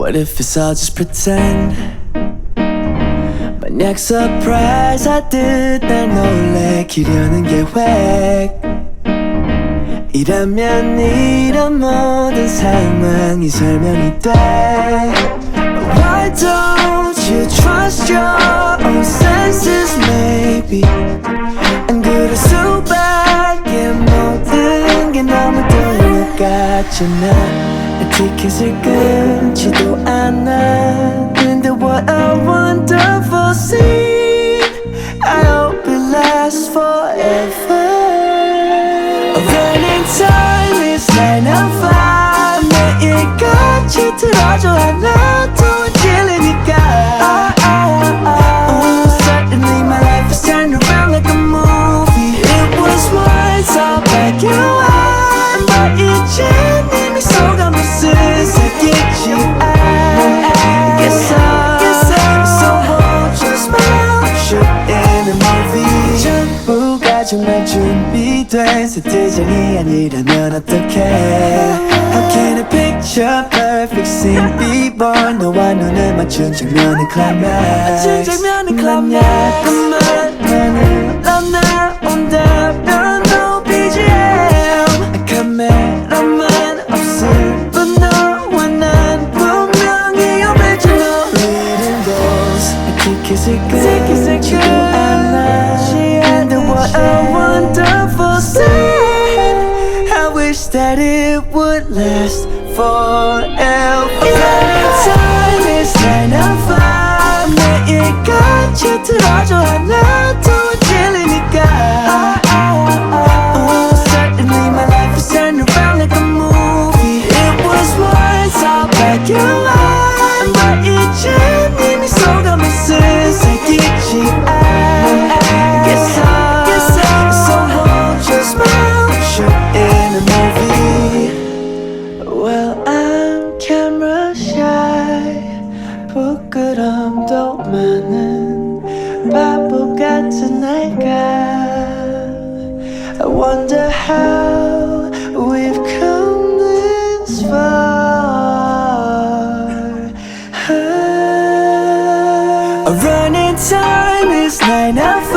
What if it's all just pretend? 만약 surprise 하듯 날 놀래키려는 계획 이라면 이런 모든 상황이 설명이 돼. Why don't you trust your own senses maybe? 안 그럴 수밖에 모든 게 너무 들려 같잖아. 티켓을 끊지도 않아. 근데 what a wonderful scene. I hope it lasts forever. Running time is 9 to 5. 매일같이 틀어줘 하나도 질리니까. Suddenly my life has turned around like a movie. It was once all black and white, but 이젠 이미 속아 무슨 색일지 알겠어. So hold your smile, shooting a movie. 전부가 정말 준비된 세트장이 아니라면 어떡해. How can I picture perfect scene before 너와 눈을 맞춘 장면의 climax. 나는 나온다면 no BGM. 카메라만 없을 뿐 너와 난 분명히 original. Leading goals 티켓을 끊지도 않아. And what a wonderful scene. I wish that it would last forever. Time is 9 to 5. 매일같이 틀어줘 하나도 질리니까. Suddenly my life is turned around like a movie. It was once all black and white, but 이젠 이미 속아 무슨 색일지 알겠어. So hold your smile, shooting a movie. Well, I'm camera shy. 부끄럼도 많은 바보 같은 아이가. I wonder how we've come this far. Running time is 9 to 5.